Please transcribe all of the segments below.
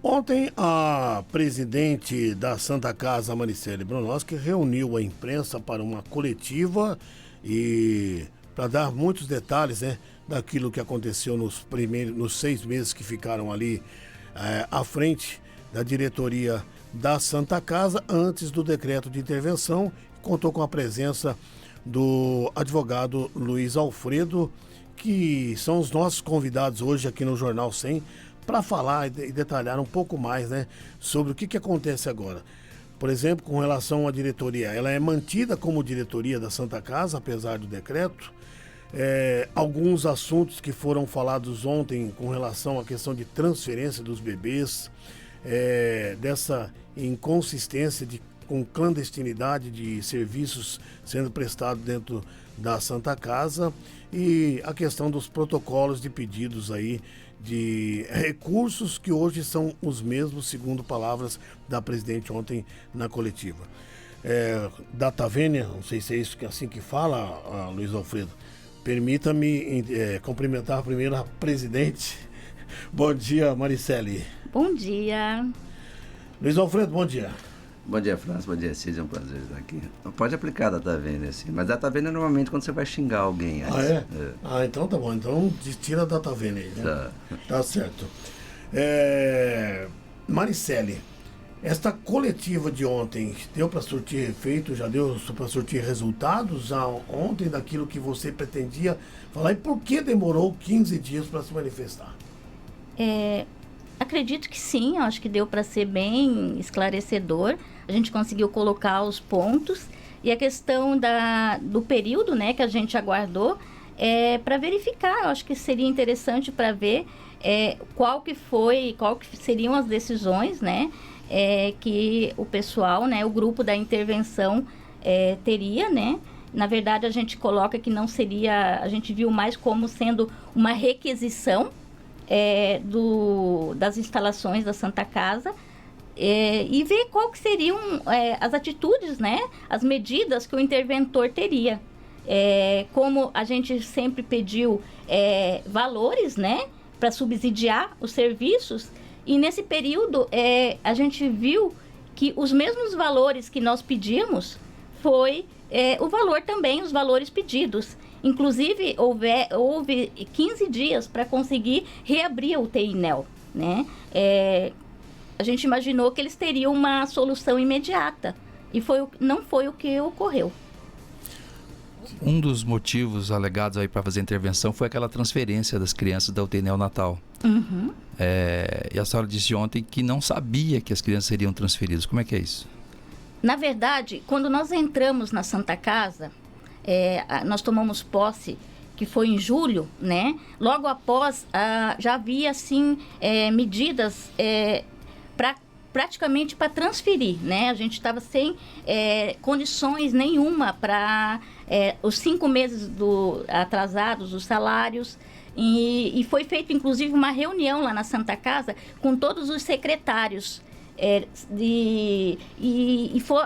Ontem, a presidente da Santa Casa, Maricele Bronowski, reuniu a imprensa para uma coletiva e para dar muitos detalhes, né, daquilo que aconteceu nos 6 meses que ficaram ali à frente da diretoria da Santa Casa, antes do decreto de intervenção. Contou com a presença do advogado Luiz Alfredo, que são os nossos convidados hoje aqui no Jornal 100, para falar e detalhar um pouco mais, né, sobre o que acontece agora. Por exemplo, com relação à diretoria, ela é mantida como diretoria da Santa Casa, apesar do decreto. Alguns assuntos que foram falados ontem com relação à questão de transferência dos bebês, dessa inconsistência com clandestinidade de serviços sendo prestados dentro da Santa Casa, e a questão dos protocolos de pedidos aí de recursos que hoje são os mesmos, segundo palavras da presidente ontem na coletiva. Data vênia, não sei se é isso assim que fala, Luiz Alfredo. Permita-me cumprimentar primeiro a presidente. Bom dia, Maricele. Bom dia. Luiz Alfredo, bom dia. Bom dia, França. Bom dia, Cid. É um prazer estar aqui. Pode aplicar a data vênia, assim. Mas data vênia é normalmente quando você vai xingar alguém. Então tá bom. Então tira a data vênia aí, né? Tá certo. Maricele, esta coletiva de ontem deu para surtir efeito? Já deu para surtir resultados ontem daquilo que você pretendia falar? E por que demorou 15 dias para se manifestar? Acredito que sim, acho que deu para ser bem esclarecedor. A gente conseguiu colocar os pontos, e a questão do período, né, que a gente aguardou para verificar. Eu acho que seria interessante para ver qual que seriam as decisões, né, que o pessoal, né, o grupo da intervenção teria, né. Na verdade, a gente coloca que não seria, a gente viu mais como sendo uma requisição das instalações da Santa Casa, e ver qual que seriam as atitudes, né, as medidas que o interventor teria. Como a gente sempre pediu valores, né, para subsidiar os serviços, e nesse período a gente viu que os mesmos valores que nós pedimos foi o valor também, os valores pedidos. Inclusive, houve 15 dias para conseguir reabrir a UTI NEL, né? A gente imaginou que eles teriam uma solução imediata, e não foi o que ocorreu. Um dos motivos alegados aí para fazer a intervenção foi aquela transferência das crianças da UTI neonatal. Uhum. E a senhora disse ontem que não sabia que as crianças seriam transferidas. Como é que é isso? Na verdade, quando nós entramos na Santa Casa, nós tomamos posse, que foi em julho, né? Logo após, já havia, assim, medidas praticamente para transferir, né? A gente estava sem condições nenhuma para os 5 meses atrasados, os salários, e foi feita, inclusive, uma reunião lá na Santa Casa com todos os secretários.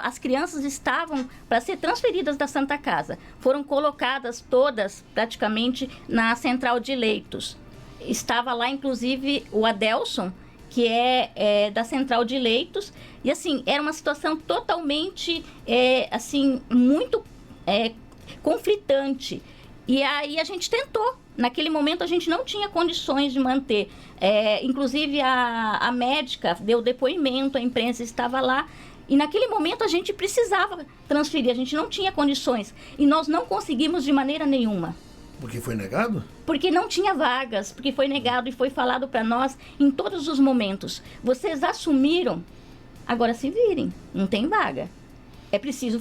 As crianças estavam para ser transferidas da Santa Casa. Foram colocadas todas praticamente na central de leitos. Estava lá, inclusive, o Adelson, que é da central de leitos, e assim, era uma situação totalmente assim, muito conflitante. E aí a gente tentou. Naquele momento a gente não tinha condições de manter. Inclusive a médica deu depoimento, a imprensa estava lá. E naquele momento a gente precisava transferir, a gente não tinha condições. E nós não conseguimos de maneira nenhuma. Porque foi negado? Porque não tinha vagas, porque foi negado, e foi falado para nós em todos os momentos. Vocês assumiram, agora se virem, não tem vaga. É preciso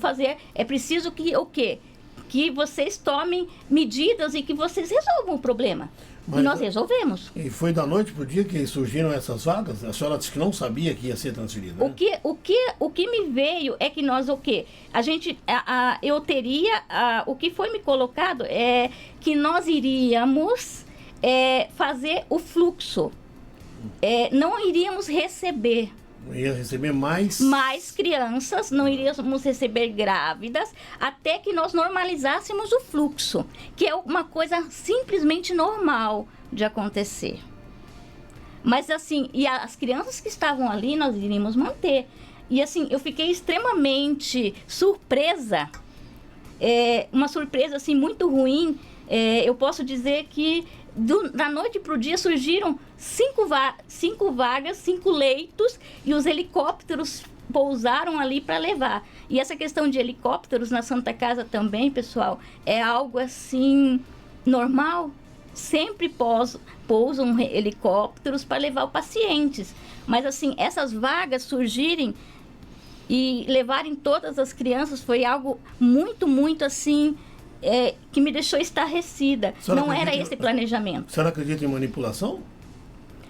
que o quê? Que vocês tomem medidas e que vocês resolvam o problema. Mas, e nós resolvemos. E foi da noite para o dia que surgiram essas vagas? A senhora disse que não sabia que ia ser transferida, né? O que me veio é que nós, eu teria, o que foi me colocado é que nós iríamos fazer o fluxo. Não iríamos receber. Não ia receber mais crianças, não iríamos receber grávidas, até que nós normalizássemos o fluxo, que é uma coisa simplesmente normal de acontecer. Mas assim, e as crianças que estavam ali, nós iríamos manter. E assim, eu fiquei extremamente surpresa, uma surpresa assim muito ruim. Eu posso dizer que da noite para o dia surgiram 5 vagas, 5 leitos, e os helicópteros pousaram ali para levar. E essa questão de helicópteros na Santa Casa também, pessoal, é algo assim normal. Sempre pousam helicópteros para levar os pacientes. Mas assim, essas vagas surgirem e levarem todas as crianças foi algo muito, muito assim, que me deixou estarrecida. Não era esse planejamento. A senhora acredita em manipulação?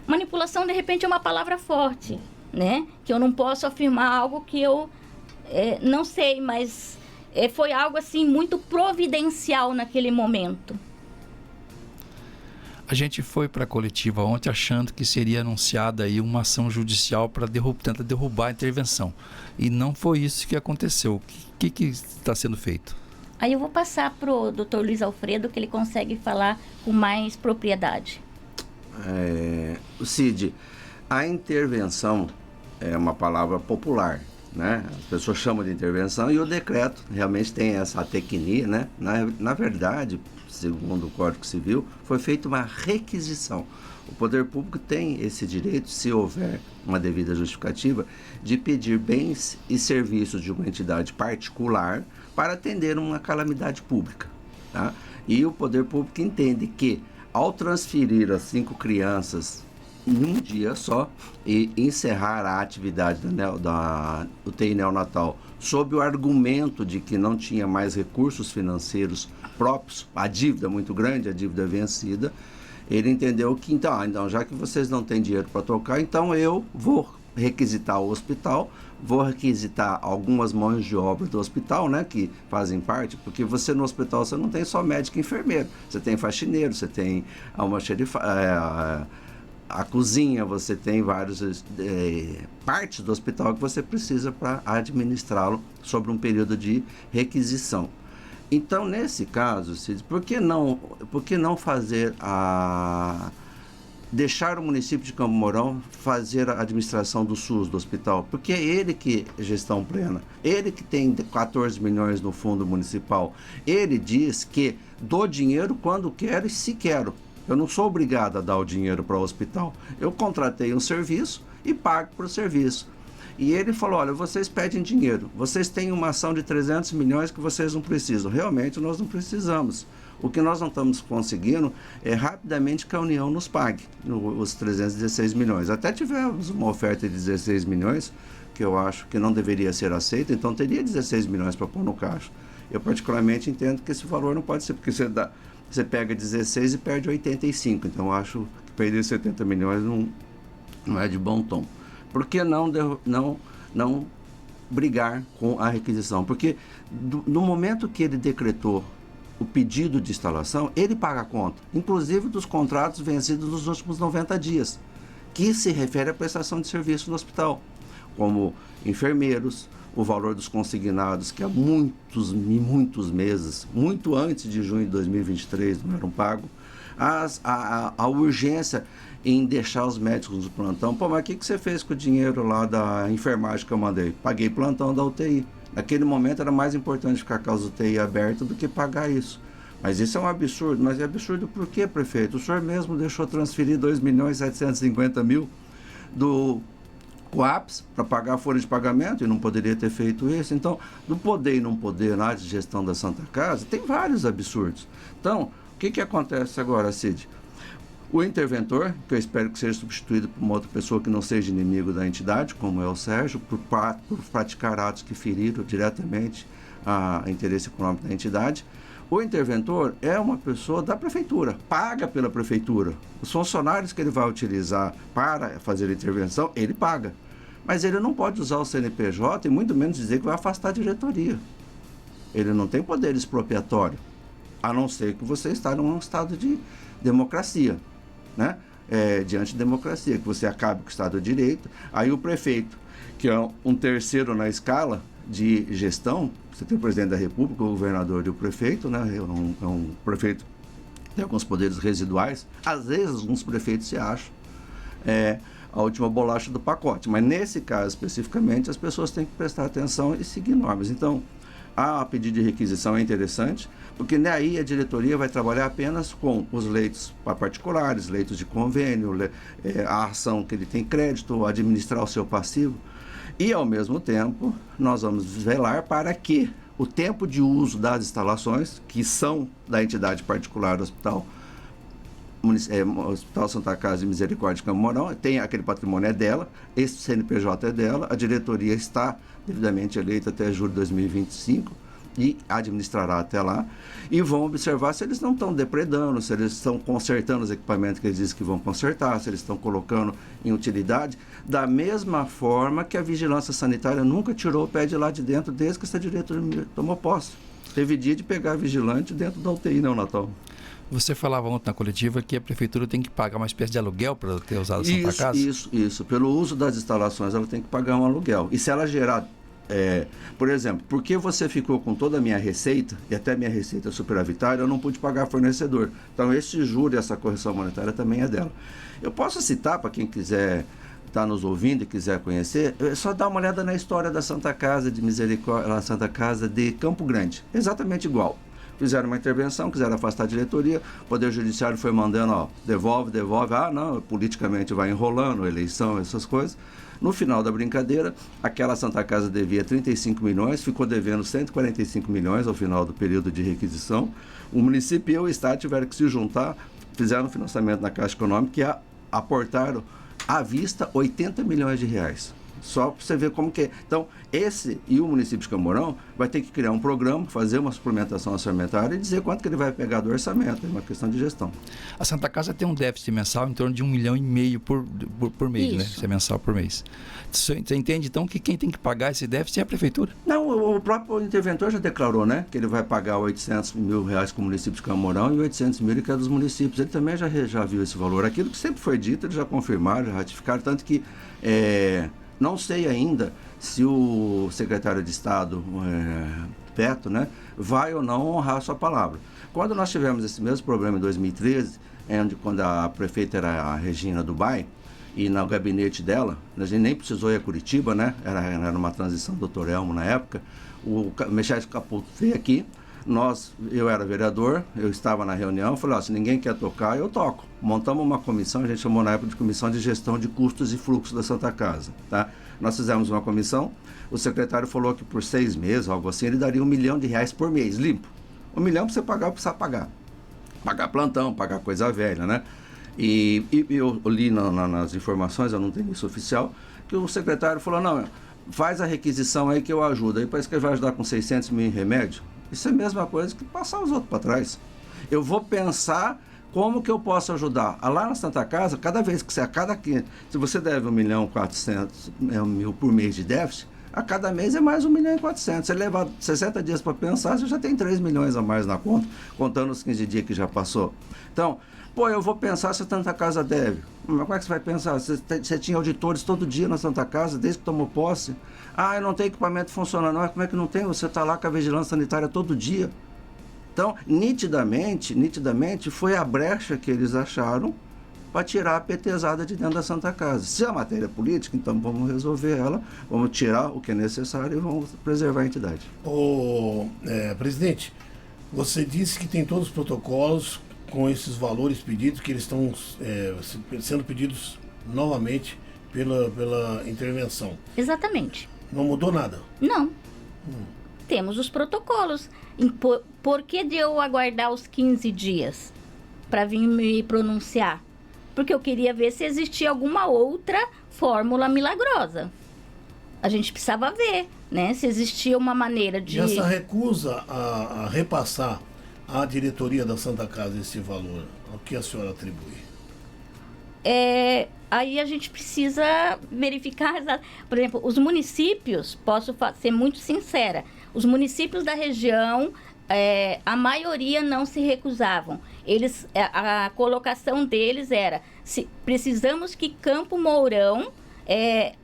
Manipulação, de repente, é uma palavra forte, né? Que eu não posso afirmar algo que eu não sei, mas foi algo assim muito providencial naquele momento. A gente foi para a coletiva ontem achando que seria anunciada aí uma ação judicial para tentar derrubar a intervenção. E não foi isso que aconteceu. O que está sendo feito? Aí eu vou passar para o Dr. Luiz Alfredo, que ele consegue falar com mais propriedade. Cid, a intervenção é uma palavra popular, né? As pessoas chamam de intervenção e o decreto realmente tem essa tecnia, né? Na verdade, segundo o Código Civil, foi feita uma requisição. O poder público tem esse direito, se houver uma devida justificativa, de pedir bens e serviços de uma entidade particular para atender uma calamidade pública, tá? E o poder público entende que, ao transferir as 5 crianças em um dia só e encerrar a atividade da UTI neonatal sob o argumento de que não tinha mais recursos financeiros próprios, a dívida muito grande, a dívida vencida, ele entendeu que, então já que vocês não têm dinheiro para tocar, então eu vou requisitar o hospital, vou requisitar algumas mãos de obra do hospital, né, que fazem parte, porque você no hospital você não tem só médico e enfermeiro, você tem faxineiro, você tem a cozinha, você tem várias partes do hospital que você precisa para administrá-lo sobre um período de requisição. Então, nesse caso, Cid, por que não fazer deixar o município de Campo Mourão fazer a administração do SUS, do hospital? Porque é ele que é gestão plena, ele que tem 14 milhões no fundo municipal. Ele diz que dou dinheiro quando quero e se quero. Eu não sou obrigado a dar o dinheiro para o hospital. Eu contratei um serviço e pago por serviço. E ele falou, olha, vocês pedem dinheiro, vocês têm uma ação de 300 milhões que vocês não precisam. Realmente nós não precisamos. O que nós não estamos conseguindo é rapidamente que a União nos pague os 316 milhões. Até tivemos uma oferta de 16 milhões, que eu acho que não deveria ser aceita, então teria 16 milhões para pôr no caixa. Eu particularmente entendo que esse valor não pode ser, porque você pega 16 e perde 85, então eu acho que perder 70 milhões não é de bom tom. Por que não brigar com a requisição? Porque no momento que ele decretou o pedido de instalação, ele paga a conta, inclusive dos contratos vencidos nos últimos 90 dias, que se refere à prestação de serviço no hospital, como enfermeiros, o valor dos consignados, que há muitos meses, muito antes de junho de 2023, não eram pagos, a urgência em deixar os médicos no plantão. Pô, mas o que você fez com o dinheiro lá da enfermagem que eu mandei? Paguei plantão da UTI. Naquele momento era mais importante ficar com as UTI abertas do que pagar isso. Mas isso é um absurdo. Mas é absurdo por quê, prefeito? O senhor mesmo deixou transferir 2.750.000 do COAPS para pagar a folha de pagamento e não poderia ter feito isso. Então, do poder e não poder na de gestão da Santa Casa, tem vários absurdos. Então, o que acontece agora, Cid? O interventor, que eu espero que seja substituído por uma outra pessoa que não seja inimigo da entidade, como é o Sérgio, por praticar atos que feriram diretamente o interesse econômico da entidade. O interventor é uma pessoa da prefeitura, paga pela prefeitura. Os funcionários que ele vai utilizar para fazer a intervenção, ele paga. Mas ele não pode usar o CNPJ e muito menos dizer que vai afastar a diretoria. Ele não tem poder expropriatório, a não ser que você está num estado de democracia, né? Diante de democracia, que você acabe com o Estado de Direito. Aí o prefeito, que é um terceiro na escala de gestão, você tem o presidente da República, o governador e o prefeito, né? É um prefeito que tem alguns poderes residuais. Às vezes, alguns prefeitos se acham a última bolacha do pacote. Mas nesse caso especificamente, as pessoas têm que prestar atenção e seguir normas. Então, a pedido de requisição é interessante, porque aí a diretoria vai trabalhar apenas com os leitos para particulares, leitos de convênio, a ação que ele tem crédito, administrar o seu passivo. E, ao mesmo tempo, nós vamos velar para que o tempo de uso das instalações, que são da entidade particular do Hospital Santa Casa de Misericórdia de Campo Mourão, tem aquele patrimônio é dela, esse CNPJ é dela, a diretoria está devidamente eleita até julho de 2025 e administrará até lá, e vão observar se eles não estão depredando, se eles estão consertando os equipamentos que eles dizem que vão consertar, se eles estão colocando em utilidade, da mesma forma que a vigilância sanitária nunca tirou o pé de lá de dentro desde que essa diretoria tomou posse. Teve dia de pegar vigilante dentro da UTI neonatal. Você falava ontem na coletiva que a prefeitura tem que pagar uma espécie de aluguel para ter usado a Santa Casa? Isso. Pelo uso das instalações, ela tem que pagar um aluguel. E se ela gerar, por exemplo, porque você ficou com toda a minha receita, e até a minha receita superavitária, eu não pude pagar fornecedor. Então, esse juro e essa correção monetária também é dela. Eu posso citar, para quem quiser estar nos ouvindo e quiser conhecer, é só dar uma olhada na história da Santa Casa de Misericórdia, a Santa Casa de Campo Grande. Exatamente igual. Fizeram uma intervenção, quiseram afastar a diretoria, o Poder Judiciário foi mandando, devolve, não, politicamente vai enrolando, eleição, essas coisas. No final da brincadeira, aquela Santa Casa devia 35 milhões, ficou devendo 145 milhões ao final do período de requisição. O município e o Estado tiveram que se juntar, fizeram um financiamento na Caixa Econômica e aportaram à vista 80 milhões de reais. Só para você ver como que é. Então, esse e o município de Campo Mourão vai ter que criar um programa, fazer uma suplementação orçamentária e dizer quanto que ele vai pegar do orçamento. É uma questão de gestão. A Santa Casa tem um déficit mensal em torno de 1,5 milhão por mês, né? Isso é mensal por mês. Você entende, então, que quem tem que pagar esse déficit é a prefeitura? Não, o próprio interventor já declarou, né? Que ele vai pagar 800 mil reais com o município de Campo Mourão e 800 mil que é dos municípios. Ele também já viu esse valor. Aquilo que sempre foi dito, eles já confirmaram, já ratificaram, tanto que... Não sei ainda se o secretário de Estado, Beto, né, vai ou não honrar a sua palavra. Quando nós tivemos esse mesmo problema em 2013, quando a prefeita era a Regina Dubai, e no gabinete dela, a gente nem precisou ir a Curitiba, né? Era uma transição do Dr. Elmo na época, o Michel Caputo veio aqui, eu era vereador, eu estava na reunião, falei, se ninguém quer tocar, eu toco. Montamos uma comissão, a gente chamou na época de Comissão de Gestão de Custos e Fluxos da Santa Casa, tá? Nós fizemos uma comissão, o secretário falou que por 6 meses, algo assim, ele daria R$1 milhão por mês, limpo. R$1 milhão para você pagar, precisa pagar. Pagar plantão, pagar coisa velha, né? E eu li nas informações, eu não tenho isso oficial, que o secretário falou, não, faz a requisição aí que eu ajudo. Aí parece que ele vai ajudar com 600 mil em remédio. Isso é a mesma coisa que passar os outros para trás. Eu vou pensar como que eu posso ajudar. Lá na Santa Casa, cada vez que se você deve 1.400.000 por mês de déficit, a cada mês é mais 1.400.000. Você levar 60 dias para pensar, você já tem 3 milhões a mais na conta, contando os 15 dias que já passou. Então, eu vou pensar se a Santa Casa deve. Mas como é que você vai pensar? Você tinha auditores todo dia na Santa Casa, desde que tomou posse. Eu não tenho equipamento funcionando. Não, como é que não tem? Você está lá com a vigilância sanitária todo dia. Então, nitidamente, foi a brecha que eles acharam para tirar a petezada de dentro da Santa Casa. Se a matéria é política, então vamos resolver ela, vamos tirar o que é necessário e vamos preservar a entidade. Presidente, você disse que tem todos os protocolos com esses valores pedidos, que eles estão sendo pedidos novamente pela intervenção. Exatamente. Não mudou nada? Não. Temos os protocolos. Por que de eu aguardar os 15 dias para vir me pronunciar? Porque eu queria ver se existia alguma outra fórmula milagrosa. A gente precisava ver, né? Se existia uma maneira de... E essa recusa a repassar à diretoria da Santa Casa esse valor, ao que a senhora atribui? Aí a gente precisa verificar, por exemplo, os municípios, posso ser muito sincera, os municípios da região, a maioria não se recusavam. A colocação deles era, precisamos que Campo Mourão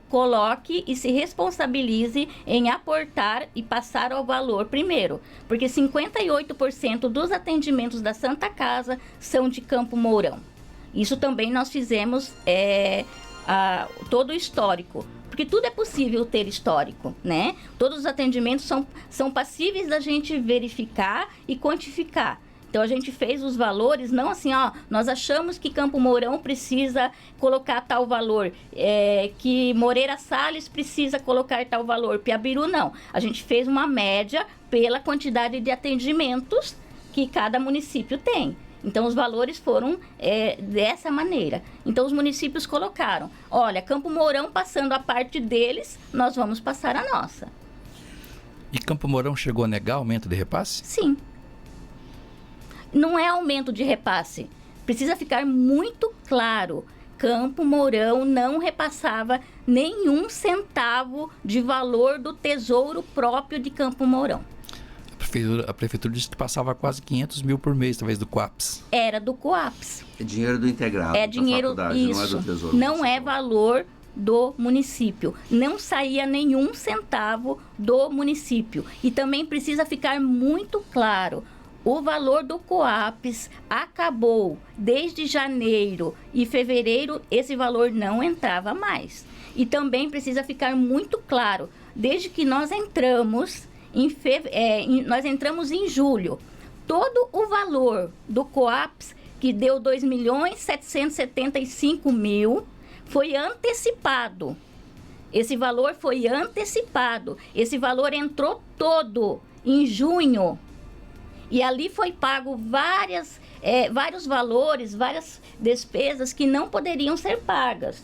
coloque e se responsabilize em aportar e passar ao valor primeiro, porque 58% dos atendimentos da Santa Casa são de Campo Mourão. Isso também nós fizemos todo o histórico, porque tudo é possível ter histórico, né? Todos os atendimentos são passíveis da gente verificar e quantificar. Então, a gente fez os valores, não assim, nós achamos que Campo Mourão precisa colocar tal valor, que Moreira Salles precisa colocar tal valor, Piabiru não. A gente fez uma média pela quantidade de atendimentos que cada município tem. Então, os valores foram dessa maneira. Então, os municípios colocaram, olha, Campo Mourão passando a parte deles, nós vamos passar a nossa. E Campo Mourão chegou a negar aumento de repasse? Sim. Não é aumento de repasse. Precisa ficar muito claro. Campo Mourão não repassava nenhum centavo de valor do tesouro próprio de Campo Mourão. A prefeitura disse que passava quase 500 mil por mês, talvez, do Coaps. Era do Coaps. É dinheiro do integrado. É dinheiro, isso. Não é do tesouro. Não é valor do município. Não saía nenhum centavo do município. E também precisa ficar muito claro. O valor do Coaps acabou desde janeiro e fevereiro, esse valor não entrava mais. E também precisa ficar muito claro, desde que nós entramos nós entramos em julho, todo o valor do Coaps, que deu 2.775.000, foi antecipado. Esse valor foi antecipado. Esse valor entrou todo em junho. E ali foi pago vários valores, várias despesas que não poderiam ser pagas.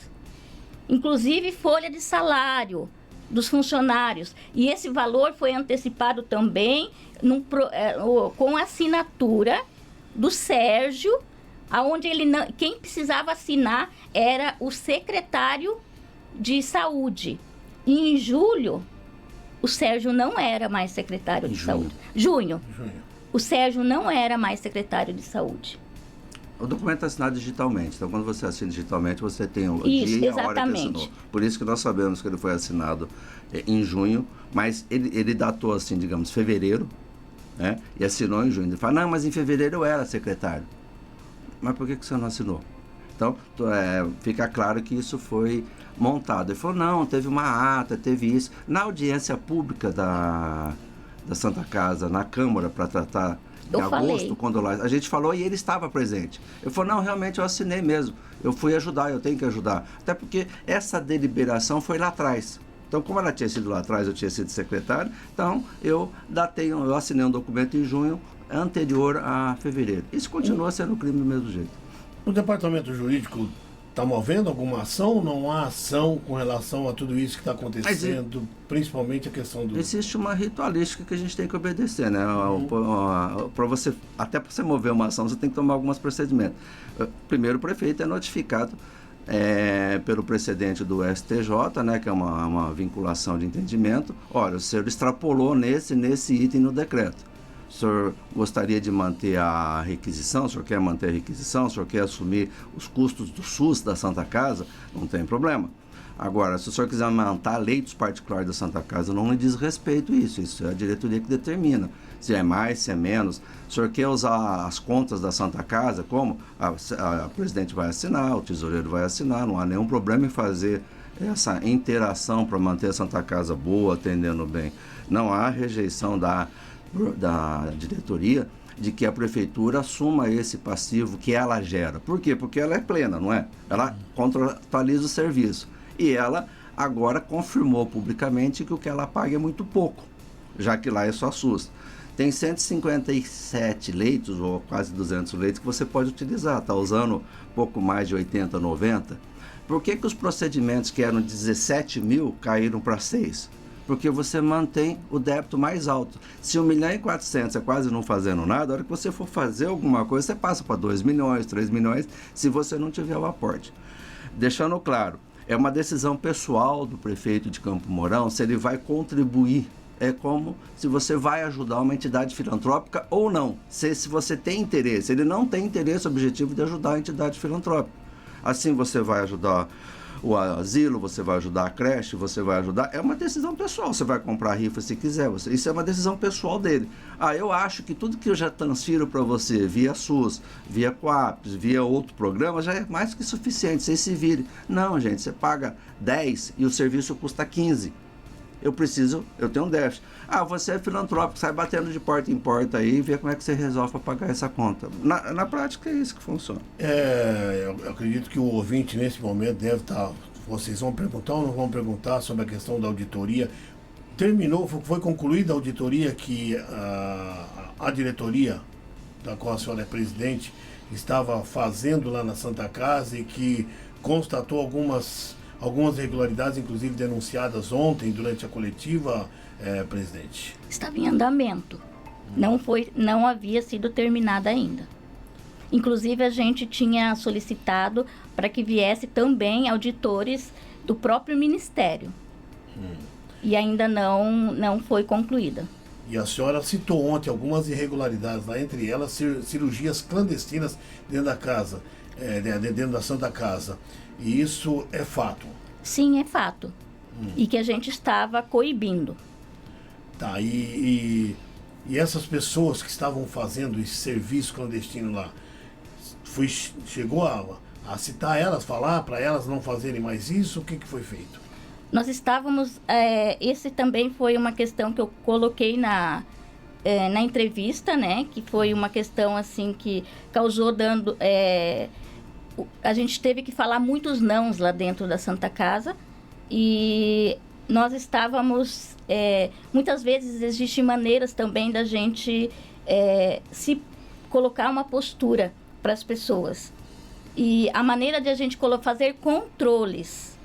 Inclusive folha de salário dos funcionários. E esse valor foi antecipado também com a assinatura do Sérgio, aonde quem precisava assinar era o secretário de saúde. E em julho, o Sérgio não era mais secretário de saúde. Junho. O Sérgio não era mais secretário de saúde. O documento é assinado digitalmente, então quando você assina digitalmente, você tem o dia e a hora que assinou. Por isso que nós sabemos que ele foi assinado em junho, mas ele datou assim, digamos, fevereiro, né? E assinou em junho. Ele fala, não, mas em fevereiro eu era secretário. Mas por que você não assinou? Então, fica claro que isso foi montado. Ele falou, não, teve uma ata, teve isso. Na audiência pública da Santa Casa, na Câmara, para tratar em agosto, quando a gente falou e ele estava presente. Eu falei, não, realmente eu assinei mesmo. Eu fui ajudar, eu tenho que ajudar. Até porque essa deliberação foi lá atrás. Então, como ela tinha sido lá atrás, eu tinha sido secretário, então eu assinei um documento em junho, anterior a fevereiro. Isso continua sendo crime do mesmo jeito. O departamento jurídico está movendo alguma ação? Não há ação com relação a tudo isso que está acontecendo, principalmente a questão do... Existe uma ritualística que a gente tem que obedecer, né? Até para você mover uma ação, você tem que tomar alguns procedimentos. Primeiro, o prefeito é notificado pelo precedente do STJ, né? Que é uma vinculação de entendimento. Olha, o senhor extrapolou nesse item no decreto. O senhor gostaria de manter a requisição? O senhor quer manter a requisição? O senhor quer assumir os custos do SUS da Santa Casa? Não tem problema. Agora, se o senhor quiser aumentar leitos particulares da Santa Casa, não lhe diz respeito isso. Isso é a diretoria que determina. Se é mais, se é menos. O senhor quer usar as contas da Santa Casa? Como? A presidente vai assinar, o tesoureiro vai assinar. Não há nenhum problema em fazer essa interação para manter a Santa Casa boa, atendendo bem. Não há rejeição da diretoria de que a prefeitura assuma esse passivo que ela gera. Por quê? Porque ela é plena, não é? Ela contratualiza o serviço. E ela agora confirmou publicamente que o que ela paga é muito pouco, já que lá é só SUS. Tem 157 leitos, ou quase 200 leitos, que você pode utilizar. Está usando pouco mais de 80, 90. Por que os procedimentos que eram 17 mil caíram para 6? Porque você mantém o débito mais alto. Se 1.400.000 é quase não fazendo nada, a hora que você for fazer alguma coisa, você passa para 2 milhões, 3 milhões, se você não tiver o aporte. Deixando claro, é uma decisão pessoal do prefeito de Campo Mourão se ele vai contribuir. É como se você vai ajudar uma entidade filantrópica ou não. Se você tem interesse. Ele não tem interesse objetivo de ajudar a entidade filantrópica. Assim você vai ajudar o asilo, você vai ajudar a creche, você vai ajudar. É uma decisão pessoal. Você vai comprar a rifa se quiser. Isso é uma decisão pessoal dele. Eu acho que tudo que eu já transfiro para você via SUS, via Coaps, via outro programa, já é mais que suficiente. Você se vire. Não, gente, você paga 10 e o serviço custa 15. Eu tenho um déficit. Você é filantrópico, sai batendo de porta em porta aí e vê como é que você resolve para pagar essa conta. Na prática é isso que funciona. Eu acredito que o ouvinte nesse momento deve estar... Vocês vão perguntar ou não vão perguntar sobre a questão da auditoria? Foi concluída a auditoria que a diretoria, da qual a senhora é presidente, estava fazendo lá na Santa Casa e que constatou algumas irregularidades, inclusive denunciadas ontem durante a coletiva, presidente? Estava em andamento. Não havia sido terminada ainda. Inclusive, a gente tinha solicitado para que viesse também auditores do próprio Ministério. E ainda não foi concluída. E a senhora citou ontem algumas irregularidades lá, entre elas cirurgias clandestinas dentro da casa, dentro da Santa Casa. E isso é fato? Sim, é fato. E que a gente estava coibindo. Tá, e essas pessoas que estavam fazendo esse serviço clandestino lá, chegou a citar elas, falar para elas não fazerem mais isso? O que foi feito? Nós estávamos... esse também foi uma questão que eu coloquei na entrevista, né? Que foi uma questão assim que causou dando... a gente teve que falar muitos nãos lá dentro da Santa Casa e nós estávamos... muitas vezes existem maneiras também da gente se colocar uma postura para as pessoas. E a maneira de a gente fazer controles.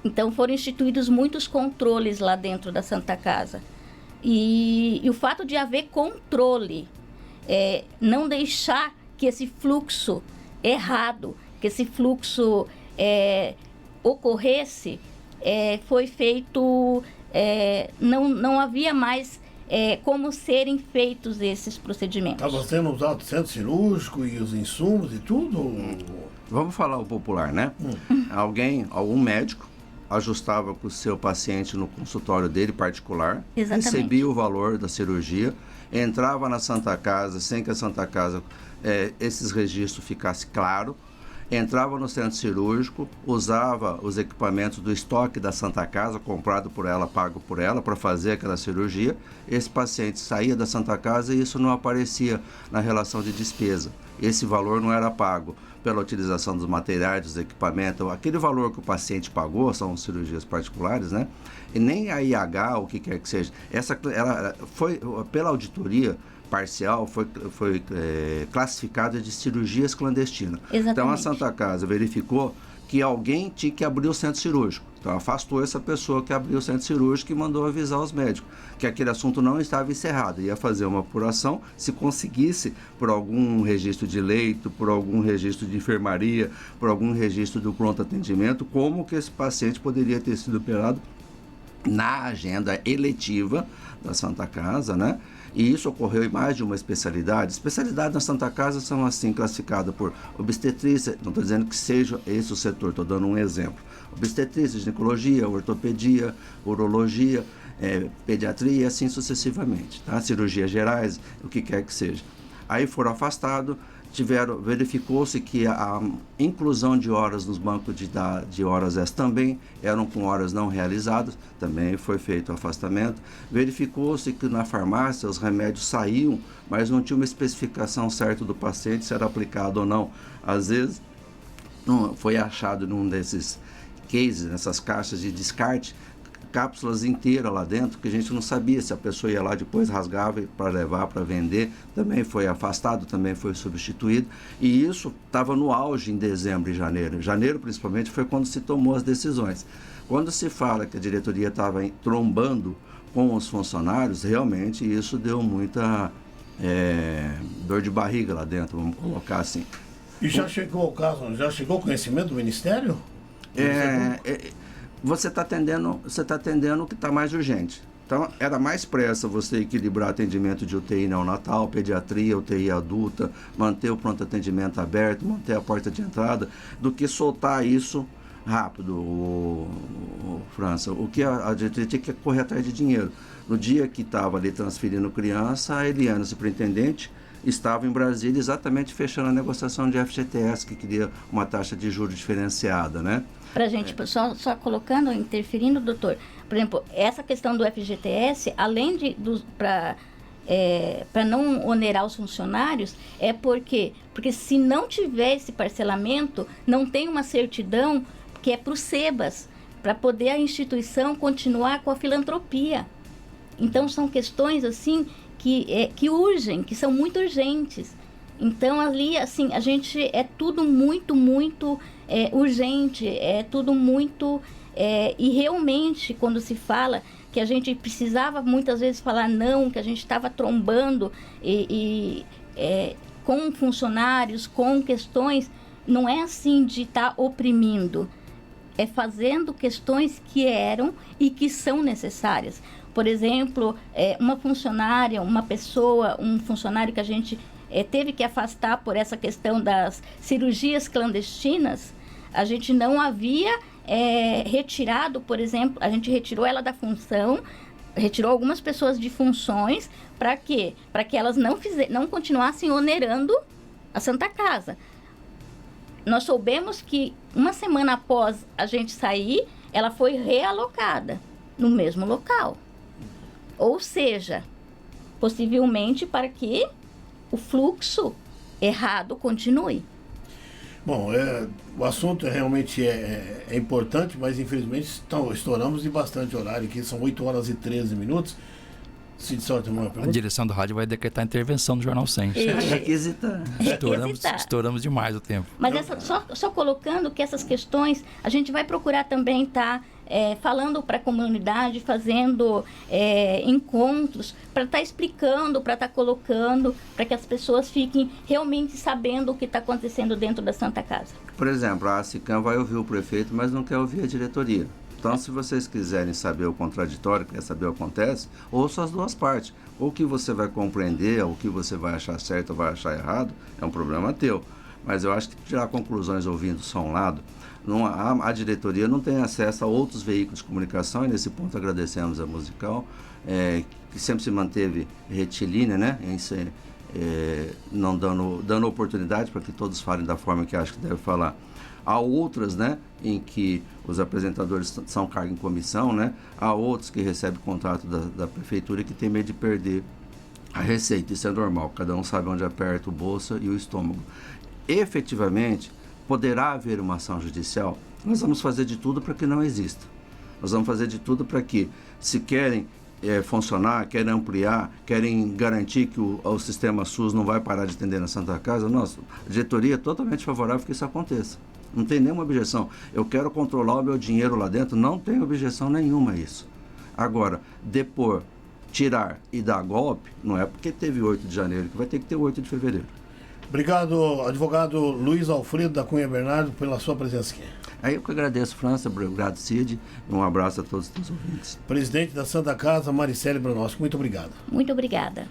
Então, foram instituídos muitos controles lá dentro da Santa Casa. E o fato de haver controle, não deixar que esse fluxo errado, que esse fluxo ocorresse, foi feito, não havia mais como serem feitos esses procedimentos. Estava sendo usado o centro cirúrgico e os insumos e tudo? Vamos falar o popular, né? Algum médico ajustava com o seu paciente no consultório dele particular, Exatamente. Recebia o valor da cirurgia, entrava na Santa Casa sem que a Santa Casa esses registros ficassem claros, entrava no centro cirúrgico, usava os equipamentos do estoque da Santa Casa, comprado por ela, pago por ela, para fazer aquela cirurgia. Esse paciente saía da Santa Casa e isso não aparecia na relação de despesa. Esse valor não era pago pela utilização dos materiais, dos equipamentos. Aquele valor que o paciente pagou, são cirurgias particulares, né? E nem a IH, o que quer que seja. Ela foi, pela auditoria parcial, foi classificada de cirurgias clandestinas. Exatamente. Então a Santa Casa verificou que alguém tinha que abrir o centro cirúrgico. Então afastou essa pessoa que abriu o centro cirúrgico e mandou avisar os médicos que aquele assunto não estava encerrado. Ia fazer uma apuração, se conseguisse, por algum registro de leito, por algum registro de enfermaria, por algum registro do pronto atendimento, como que esse paciente poderia ter sido operado na agenda eletiva da Santa Casa, né? E isso ocorreu em mais de uma especialidade. Especialidades na Santa Casa são assim classificadas por obstetrícia, não estou dizendo que seja esse o setor, estou dando um exemplo. Obstetrícia, ginecologia, ortopedia, urologia, pediatria e assim sucessivamente, tá? Cirurgias gerais, o que quer que seja. Aí foram afastados, verificou-se que a inclusão de horas nos bancos de horas extras também eram com horas não realizadas, também foi feito o afastamento. Verificou-se que na farmácia os remédios saíam, mas não tinha uma especificação certa do paciente se era aplicado ou não. Às vezes, foi achado num desses cases, nessas caixas de descarte, cápsulas inteiras lá dentro, que a gente não sabia se a pessoa ia lá depois rasgava para levar para vender, também foi afastado, também foi substituído, e isso estava no auge em dezembro e janeiro. Janeiro, principalmente, foi quando se tomou as decisões. Quando se fala que a diretoria estava trombando com os funcionários, realmente isso deu muita dor de barriga lá dentro, vamos colocar assim. E já chegou o caso, já chegou o conhecimento do Ministério? Você está atendendo o que está mais urgente. Então, era mais pressa você equilibrar atendimento de UTI neonatal, pediatria, UTI adulta, manter o pronto atendimento aberto, manter a porta de entrada, do que soltar isso rápido, França. O que a diretoria tinha que correr atrás de dinheiro. No dia que estava ali transferindo criança, a Eliana, superintendente, estava em Brasília exatamente fechando a negociação de FGTS, que queria uma taxa de juros diferenciada, né? Para a gente, só colocando, interferindo, doutor, por exemplo, essa questão do FGTS, além de para não onerar os funcionários, porque se não tiver esse parcelamento, não tem uma certidão que é para os SEBAS, para poder a instituição continuar com a filantropia. Então, são questões assim que urgem, que são muito urgentes. Então, ali, assim, a gente é tudo muito, muito urgente, é tudo muito... e realmente, quando se fala que a gente precisava muitas vezes falar não, que a gente estava trombando com funcionários, com questões, não é assim de estar oprimindo, é fazendo questões que eram e que são necessárias. Por exemplo, uma funcionária, um funcionário que a gente teve que afastar por essa questão das cirurgias clandestinas, a gente não havia retirado, por exemplo, a gente retirou ela da função, retirou algumas pessoas de funções, para quê? Para que elas não continuassem onerando a Santa Casa. Nós soubemos que uma semana após a gente sair, ela foi realocada no mesmo local. Ou seja, possivelmente para que o fluxo errado continue. Bom, o assunto realmente é importante, mas infelizmente estouramos de bastante horário aqui, são 8 horas e 13 minutos. Se de sorte uma pergunta. A direção do rádio vai decretar intervenção no Jornal 100. Requisitar. Estouramos demais o tempo. Mas só colocando que essas questões, a gente vai procurar também estar falando para a comunidade, fazendo encontros, para estar explicando, para estar colocando, para que as pessoas fiquem realmente sabendo o que está acontecendo dentro da Santa Casa. Por exemplo, a SICAM vai ouvir o prefeito, mas não quer ouvir a diretoria. Então, se vocês quiserem saber o contraditório, quer saber o que acontece, ouça as duas partes. Ou o que você vai compreender, ou o que você vai achar certo ou vai achar errado, é um problema teu. Mas eu acho que tirar conclusões ouvindo só um lado, a diretoria não tem acesso a outros veículos de comunicação, e nesse ponto agradecemos a Musical, que sempre se manteve retilínea, né, em ser, não dando oportunidade para que todos falem da forma que acham que deve falar. Há outras, né, em que os apresentadores são cargo em comissão, né? Há outros que recebem contrato da prefeitura que tem medo de perder a receita. Isso é normal, cada um sabe onde aperta o bolso e o estômago. Efetivamente, poderá haver uma ação judicial? Nós vamos fazer de tudo para que não exista. Nós vamos fazer de tudo para que, se querem funcionar, querem ampliar, querem garantir que o sistema SUS não vai parar de atender na Santa Casa, a diretoria é totalmente favorável que isso aconteça. Não tem nenhuma objeção. Eu quero controlar o meu dinheiro lá dentro, não tem objeção nenhuma a isso. Agora, depor, tirar e dar golpe, não é porque teve 8 de janeiro que vai ter que ter 8 de fevereiro. Obrigado, advogado Luiz Alfredo da Cunha Bernardo, pela sua presença aqui. Aí eu que agradeço, França, obrigado, Cid, e um abraço a todos os ouvintes. Presidente da Santa Casa, Maricele Brunowski, muito obrigado. Muito obrigada.